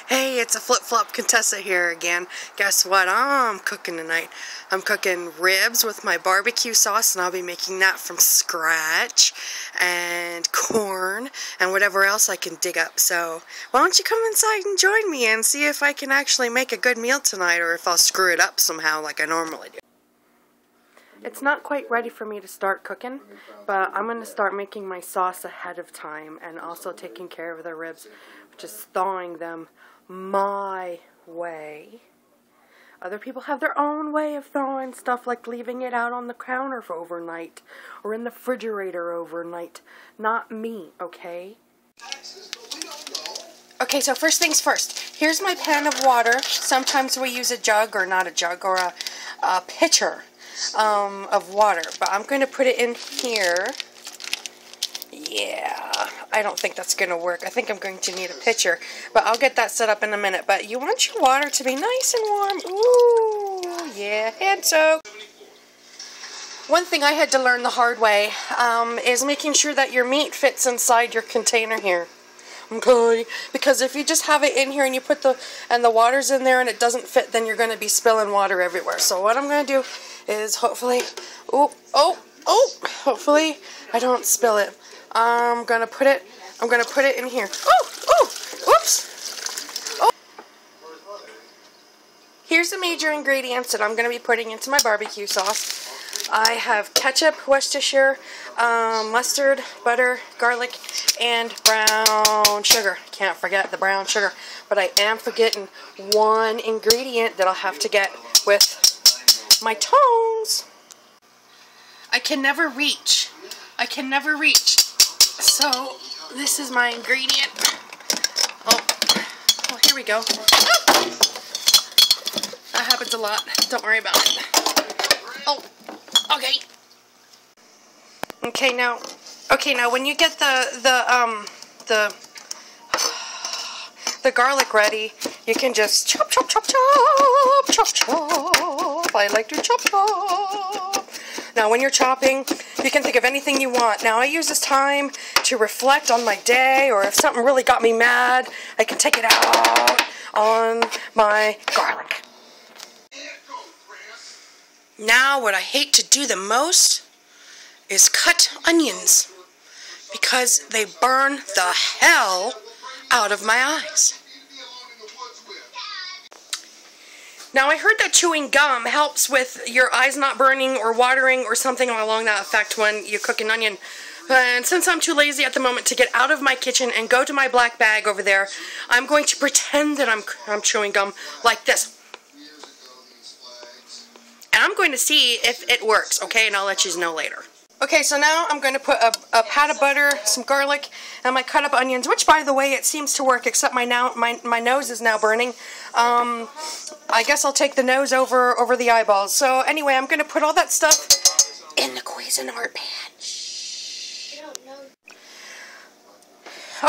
Hey, it's a flip-flop Contessa here again. Guess what I'm cooking tonight? I'm cooking ribs with my barbecue sauce, and I'll be making that from scratch, and corn, and whatever else I can dig up. So why don't you come inside and join me and see if I can actually make a good meal tonight, or if I'll screw it up somehow like I normally do. It's not quite ready for me to start cooking, but I'm going to start making my sauce ahead of time, and also taking care of the ribs, which is thawing them my way. Other people have their own way of thawing stuff, like leaving it out on the counter for overnight or in the refrigerator overnight. Not me, okay? Okay, so first things first. Here's my pan of water. Sometimes we use a jug, or not a jug, or a pitcher of water. But I'm going to put it in here. Yeah, I don't think that's going to work. I think I'm going to need a pitcher, but I'll get that set up in a minute. But you want your water to be nice and warm. Ooh, yeah, hand soak. One thing I had to learn the hard way is making sure that your meat fits inside your container here. Okay, because if you just have it in here and you put the water's in there and it doesn't fit, then you're going to be spilling water everywhere. So what I'm going to do is hopefully, hopefully I don't spill it. I'm gonna put it in here. Whoops. Oh. Here's the major ingredients that I'm gonna be putting into my barbecue sauce. I have ketchup, Worcestershire, mustard, butter, garlic, and brown sugar. Can't forget the brown sugar. But I am forgetting one ingredient that I'll have to get with my tongs. I can never reach. So, this is my ingredient. Oh, here we go. That happens a lot. Don't worry about it. Oh, okay. Okay, now when you get the garlic ready, you can just chop. I like to chop. Now, when you're chopping, you can think of anything you want. Now, I use this time to reflect on my day, or if something really got me mad, I can take it out on my garlic. Now, what I hate to do the most is cut onions, because they burn the hell out of my eyes. Now, I heard that chewing gum helps with your eyes not burning or watering or something along that effect when you cook an onion. And since I'm too lazy at the moment to get out of my kitchen and go to my black bag over there, I'm going to pretend that I'm chewing gum like this. And I'm going to see if it works, okay? And I'll let you know later. Okay, so now I'm going to put a pat of butter, some garlic, and my cut up onions, which, by the way, it seems to work, except my nose is now burning. I guess I'll take the nose over the eyeballs. So anyway, I'm going to put all that stuff in the Cuisinart pan. Shh.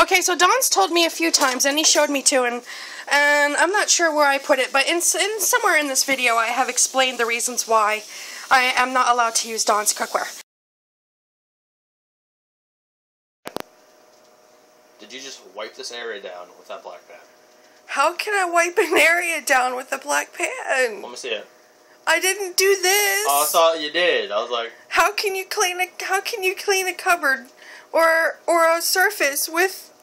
Okay, so Don's told me a few times, and he showed me too, and I'm not sure where I put it, but in somewhere in this video I have explained the reasons why I am not allowed to use Don's cookware. Did you just wipe this area down with that black pan? How can I wipe an area down with a black pan? Let me see it. I didn't do this. Oh, I thought you did. I was like, how can you clean a cupboard or a surface with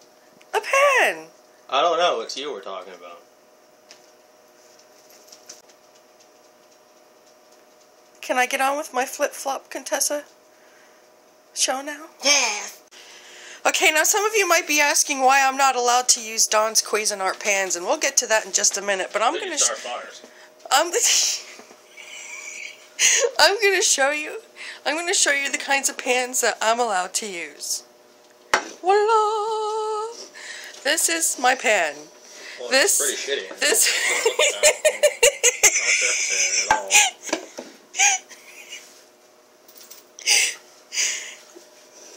a pan? I don't know. It's you we're talking about. Can I get on with my flip-flop Contessa show now? Yeah. Okay, now some of you might be asking why I'm not allowed to use Don's Cuisinart pans, and we'll get to that in just a minute. But I'm going to start fires. I'm going to show you. I'm going to show you the kinds of pans that I'm allowed to use. Voila! This is my pan. Well, this is pretty shitty. This. Not at all.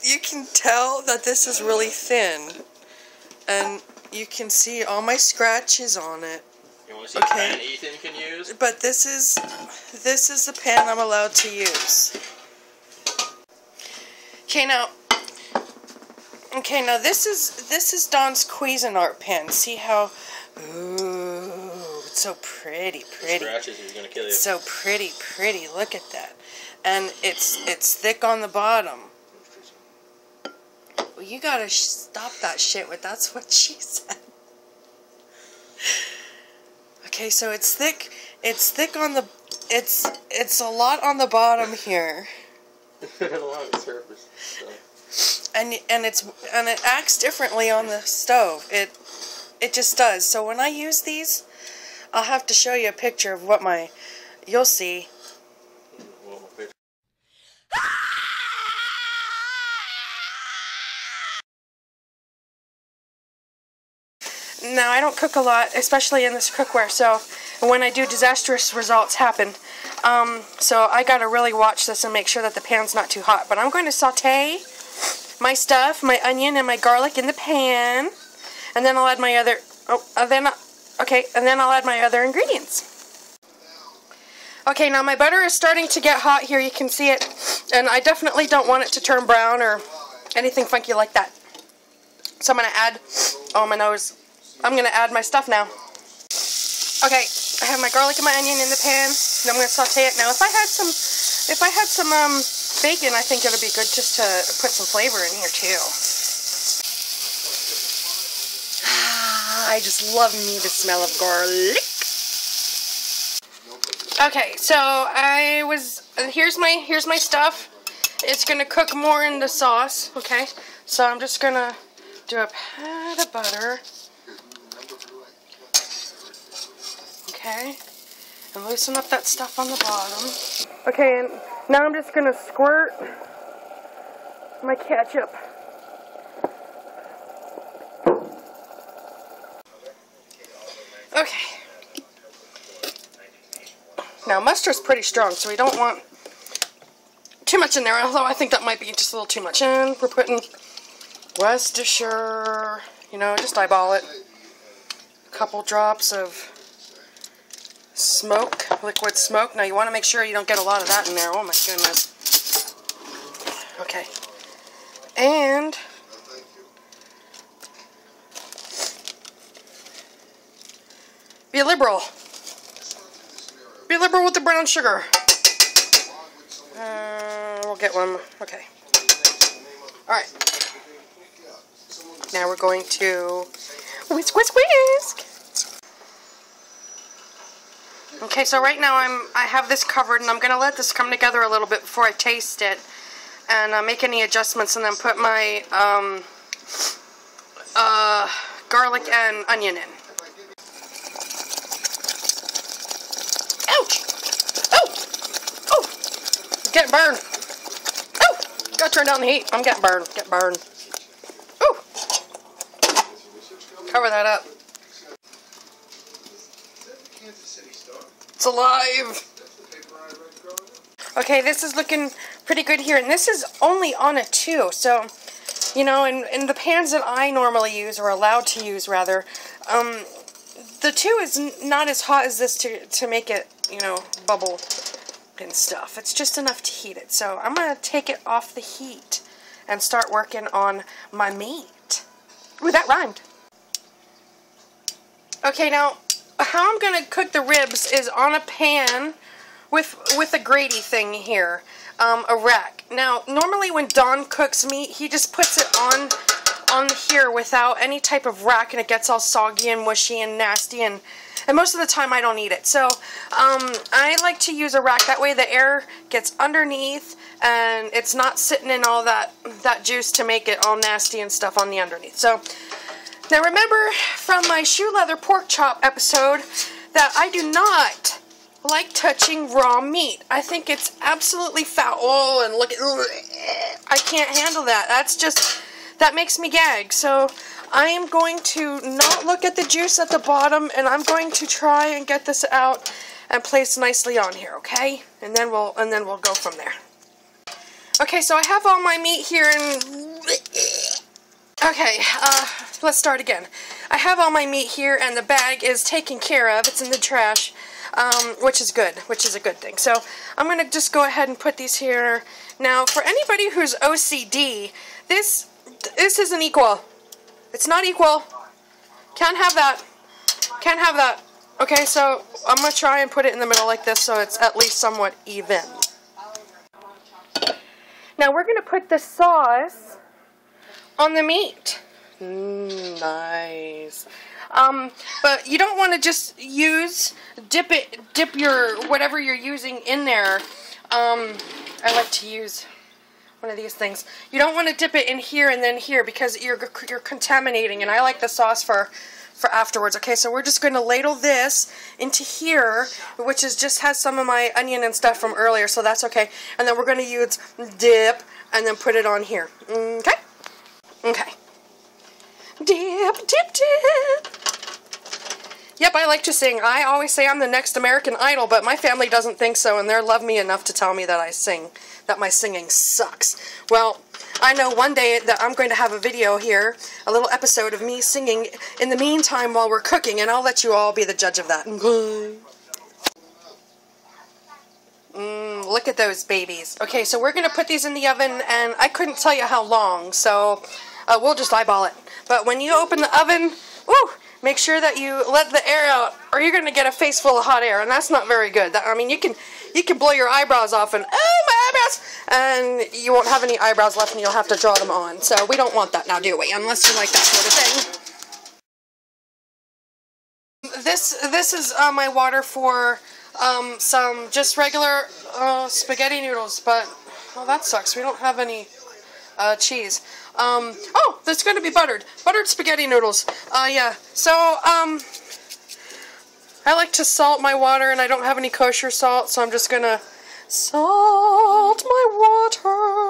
You can tell that this is really thin, and you can see all my scratches on it. You want to see a pan Ethan can use? But this is the pan I'm allowed to use. Okay, now this is Don's Cuisinart pan. See how Ooh, it's so pretty. Scratches are gonna kill you. It's so pretty. Look at that. And it's thick on the bottom. Well, you gotta stop that shit with that's what she said. Okay, so it's thick. It's thick on the. It's a lot on the bottom here. Along the surface. So. And it acts differently on the stove. It just does. So when I use these, I'll have to show you a picture of what you'll see. Now, I don't cook a lot, especially in this cookware, so when I do, disastrous results happen. So I gotta really watch this and make sure that the pan's not too hot. But I'm going to saute my stuff, my onion and my garlic in the pan, and then I'll add my other, and then I'll add my other ingredients. Okay, now my butter is starting to get hot here, you can see it, and I definitely don't want it to turn brown or anything funky like that. So I'm gonna add, my nose. I'm going to add my stuff now. Okay, I have my garlic and my onion in the pan, and I'm going to saute it. Now, if I had some bacon, I think it would be good just to put some flavor in here, too. I just love me the smell of garlic. Okay, so here's my stuff. It's going to cook more in the sauce, okay? So I'm just going to do a pat of butter. Okay, and loosen up that stuff on the bottom. Okay, and now I'm just gonna squirt my ketchup. Okay. Now mustard's pretty strong, so we don't want too much in there, although I think that might be just a little too much. And we're putting Worcestershire, just eyeball it. A couple drops of liquid smoke. Now you want to make sure you don't get a lot of that in there. Oh my goodness. Okay. And be liberal. Be liberal with the brown sugar. We'll get one. Okay. Alright. Now we're going to whisk. Okay, so right now I have this covered, and I'm going to let this come together a little bit before I taste it, and make any adjustments, and then put my garlic and onion in. Ouch! Oh! I'm getting burned. Oh! Gotta turn down the heat. I'm getting burned. Get burned. Ooh! Cover that up. It's alive! Okay, this is looking pretty good here, and this is only on a 2, so, in the pans that I normally use, or allowed to use, rather, the 2 is not as hot as this to make it, bubble and stuff. It's just enough to heat it, so I'm going to take it off the heat and start working on my meat. Ooh, that rhymed. Okay, now, how I'm going to cook the ribs is on a pan with a grate thing here, a rack. Now, normally when Don cooks meat, he just puts it on here without any type of rack, and it gets all soggy and mushy and nasty, and most of the time I don't eat it. So, I like to use a rack. That way the air gets underneath, and it's not sitting in all that juice to make it all nasty and stuff on the underneath. So, now remember from my shoe leather pork chop episode that I do not like touching raw meat. I think it's absolutely foul. Oh, and look at, I can't handle that. That makes me gag. So I am going to not look at the juice at the bottom, and I'm going to try and get this out and place nicely on here, okay? And then we'll go from there. Okay, so I have all my meat here, and okay, let's start again. I have all my meat here, and the bag is taken care of. It's in the trash, which is good, which is a good thing. So I'm going to just go ahead and put these here. Now, for anybody who's OCD, this isn't equal. It's not equal. Can't have that. can't have that. Okay, so I'm going to try and put it in the middle like this so it's at least somewhat even. Now we're going to put the sauce on the meat. Nice. But you don't want to just dip your, whatever you're using in there. I like to use one of these things. You don't want to dip it in here and then here because you're contaminating, and I like the sauce for afterwards. Okay, so we're just going to ladle this into here, which is just has some of my onion and stuff from earlier, so that's okay. And then we're going to use dip and then put it on here. Okay? Okay. Dip, dip, dip. Yep, I like to sing. I always say I'm the next American Idol, but my family doesn't think so, and they love me enough to tell me that I sing, that my singing sucks. Well, I know one day that I'm going to have a video here, a little episode of me singing in the meantime while we're cooking, and I'll let you all be the judge of that. Look at those babies. Okay, so we're going to put these in the oven, and I couldn't tell you how long, so we'll just eyeball it. But when you open the oven, ooh, make sure that you let the air out, or you're going to get a face full of hot air, and that's not very good. I mean, you can blow your eyebrows off, and oh, my eyebrows, and you won't have any eyebrows left, and you'll have to draw them on. So we don't want that now, do we? Unless you like that sort of thing. This is my water for some just regular spaghetti noodles, but well, that sucks. We don't have any cheese. Oh, there's going to be buttered spaghetti noodles. Yeah. So, I like to salt my water, and I don't have any kosher salt, so I'm just going to salt my water.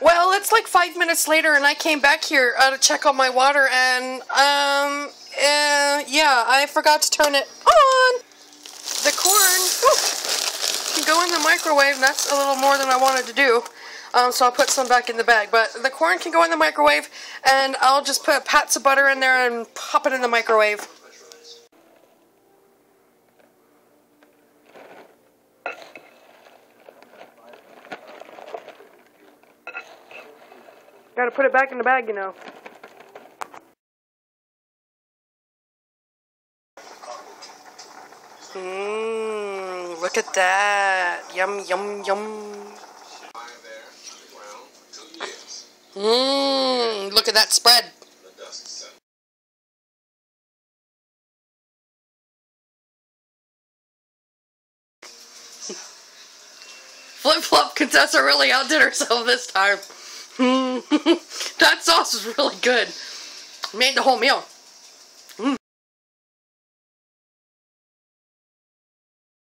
Well, it's like 5 minutes later, and I came back here to check on my water, and, yeah, I forgot to turn it on. The corn can go in the microwave, and that's a little more than I wanted to do. So I'll put some back in the bag. But the corn can go in the microwave, and I'll just put pats of butter in there and pop it in the microwave. Gotta put it back in the bag, you know. Look at that. Yum, yum, yum. Look at that spread. Flip-flop Contessa really outdid herself this time. That sauce was really good. Made the whole meal.